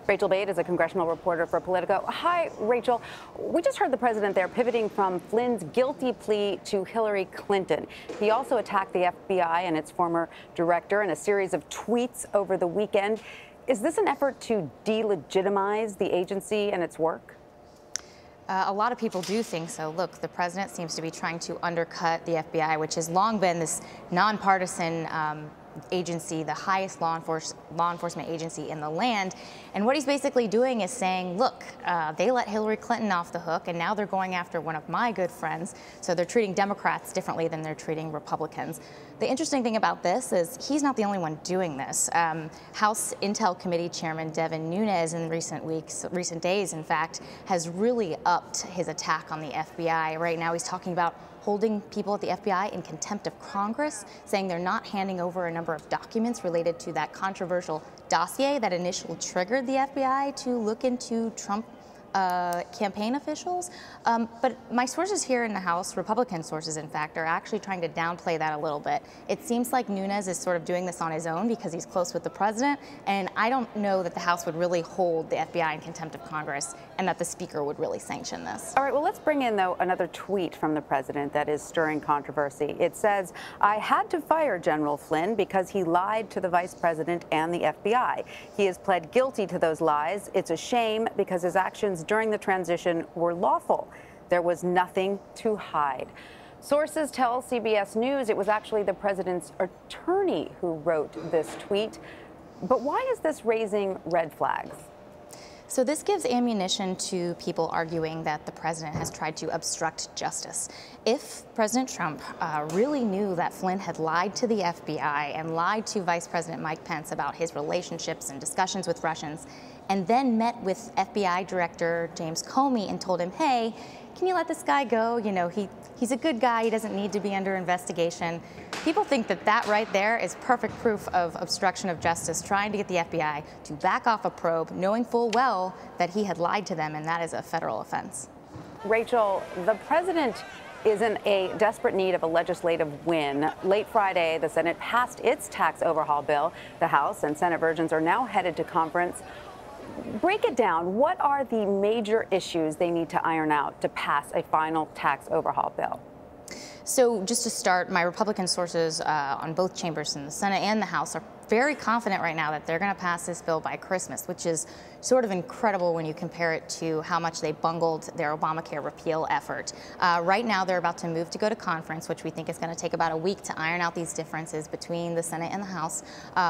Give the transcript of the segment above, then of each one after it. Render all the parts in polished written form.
Rachael Bade is a congressional reporter for Politico. Hi, Rachel. We just heard the president there pivoting from Flynn's guilty plea to Hillary Clinton. He also attacked the FBI and its former director in a series of tweets over the weekend. Is this an effort to delegitimize the agency and its work? A lot of people do think so. Look, the president seems to be trying to undercut the FBI, which has long been this nonpartisan agency, the highest law enforcement agency in the land. And what he's basically doing is saying, look, they let Hillary Clinton off the hook, and now they're going after one of my good friends. So they're treating Democrats differently than they're treating Republicans. The interesting thing about this is he's not the only one doing this. House Intel Committee Chairman Devin Nunes in recent days, in fact, has really upped his attack on the FBI. Right now he's talking about holding people at the FBI in contempt of Congress, saying they're not handing over a number of documents related to that controversial dossier that initially triggered the FBI to look into Trump campaign officials. But my sources here in the House, Republican sources in fact, are actually trying to downplay that a little bit. It seems like Nunes is sort of doing this on his own because he's close with the president, and I don't know that the House would really hold the FBI in contempt of Congress and that the Speaker would really sanction this. All right, well, let's bring in, though, another tweet from the president that is stirring controversy. It says, "I had to fire General Flynn because he lied to the vice president and the FBI. He has pled guilty to those lies. It's a shame because his actions during the transition were lawful. There was nothing to hide." Sources tell CBS News it was actually the president's attorney who wrote this tweet. But why is this raising red flags? So this gives ammunition to people arguing that the president has tried to obstruct justice. If President Trump really knew that Flynn had lied to the FBI and lied to Vice President Mike Pence about his relationships and discussions with Russians, and then met with FBI Director James Comey and told him, hey, can you let this guy go? You know, he's a good guy. He doesn't need to be under investigation. People think that that right there is perfect proof of obstruction of justice, trying to get the FBI to back off a probe, knowing full well that he had lied to them, and that is a federal offense. Rachel, the president is in a desperate need of a legislative win. Late Friday, the Senate passed its tax overhaul bill. The House and Senate versions are now headed to conference. Break it down. What are the major issues they need to iron out to pass a final tax overhaul bill? So just to start, my Republican sources on both chambers in the Senate and the House are very confident right now that they're going to pass this bill by Christmas, which is sort of incredible when you compare it to how much they bungled their Obamacare repeal effort. Right now, they're about to go to conference, which we think is going to take about a week to iron out these differences between the Senate and the House.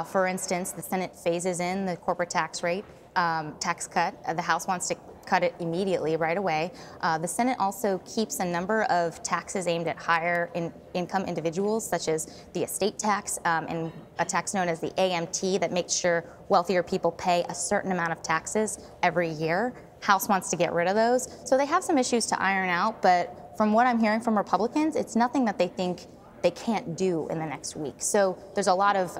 For instance, the Senate phases in the corporate tax rate tax cut. The House wants to cut it immediately, right away. The Senate also keeps a number of taxes aimed at higher income individuals, such as the estate tax and a tax known as the AMT that makes sure wealthier people pay a certain amount of taxes every year. House wants to get rid of those. So they have some issues to iron out, but from what I'm hearing from Republicans, it's nothing that they think they can't do in the next week. So there's a lot of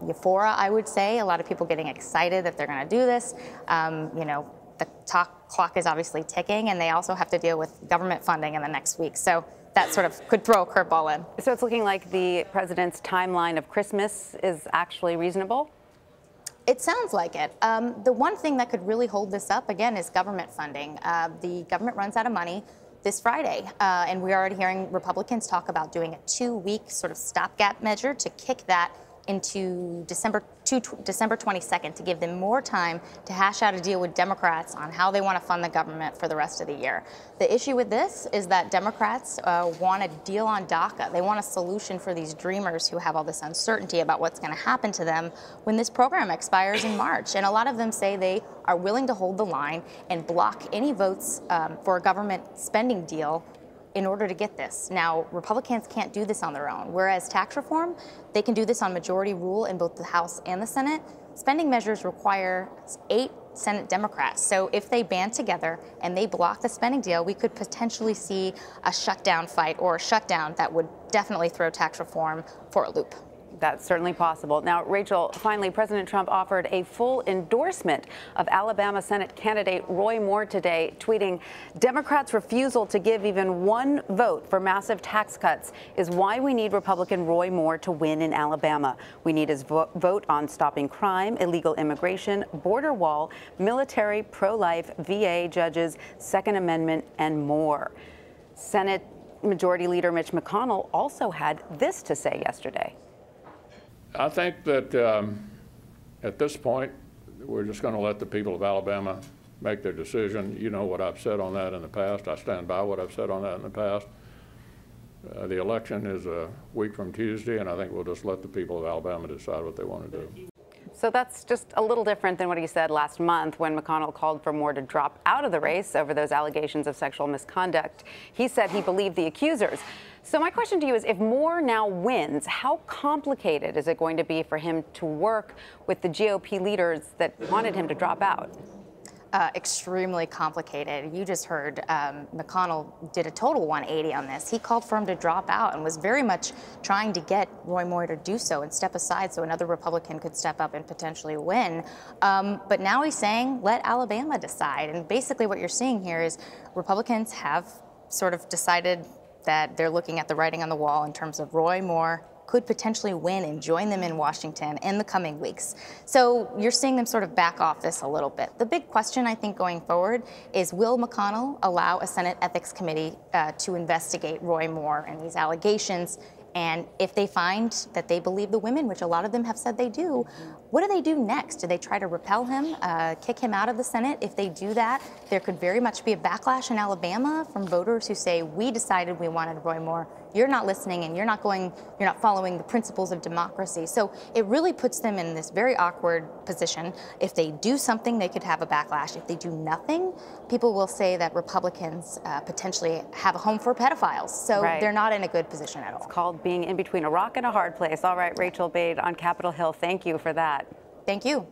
euphoria, I would say, a lot of people getting excited that they're going to do this. You know, the clock is obviously ticking, and they also have to deal with government funding in the next week. So that sort of could throw a curveball in. So it's looking like the president's timeline of Christmas is actually reasonable? It sounds like it. The one thing that could really hold this up, again, is government funding. The government runs out of money this Friday, and we're already hearing Republicans talk about doing a 2-week sort of stopgap measure to kick that into December 22nd to give them more time to hash out a deal with Democrats on how they want to fund the government for the rest of the year. The issue with this is that Democrats want a deal on DACA. They want a solution for these dreamers who have all this uncertainty about what's going to happen to them when this program expires in March. And a lot of them say they are willing to hold the line and block any votes for a government spending deal in order to get this. Now, Republicans can't do this on their own, whereas tax reform, they can do this on majority rule in both the House and the Senate. Spending measures require 8 Senate Democrats. So if they band together and they block the spending deal, we could potentially see a shutdown fight or a shutdown that would definitely throw tax reform for a loop. That's certainly possible. Now, Rachel, finally, President Trump offered a full endorsement of Alabama Senate candidate Roy Moore today, tweeting, "Democrats' refusal to give even one vote for massive tax cuts is why we need Republican Roy Moore to win in Alabama. We need his vote on stopping crime, illegal immigration, border wall, military, pro-life, VA, judges, Second Amendment, and more." Senate Majority Leader Mitch McConnell also had this to say yesterday. I think that at this point, we're just going to let the people of Alabama make their decision. You know what I've said on that in the past. I stand by what I've said on that in the past. The election is a week from Tuesday, and I think we'll just let the people of Alabama decide what they want to do. So that's just a little different than what he said last month when McConnell called for Moore to drop out of the race over those allegations of sexual misconduct. He said he believed the accusers. So my question to you is, if Moore now wins, how complicated is it going to be for him to work with the GOP leaders that wanted him to drop out? Extremely complicated. You just heard McConnell did a total 180 on this. He called for him to drop out and was very much trying to get Roy Moore to do so and step aside so another Republican could step up and potentially win. But now he's saying, let Alabama decide. And basically what you're seeing here is Republicans have sort of decided that they're looking at the writing on the wall in terms of Roy Moore could potentially win and join them in Washington in the coming weeks. So you're seeing them sort of back off this a little bit. The big question, I think, going forward is, will McConnell allow a Senate Ethics Committee to investigate Roy Moore and these allegations? And if they find that they believe the women, which a lot of them have said they do, what do they do next? Do they try to repel him, kick him out of the Senate? If they do that, there could very much be a backlash in Alabama from voters who say, we decided we wanted Roy Moore. You're not listening and you're not following the principles of democracy. So it really puts them in this very awkward position. If they do something, they could have a backlash. If they do nothing, people will say that Republicans potentially have a home for pedophiles. So they're not in a good position at all. It's called being in between a rock and a hard place. All right, Rachael Bade on Capitol Hill, thank you for that. Thank you.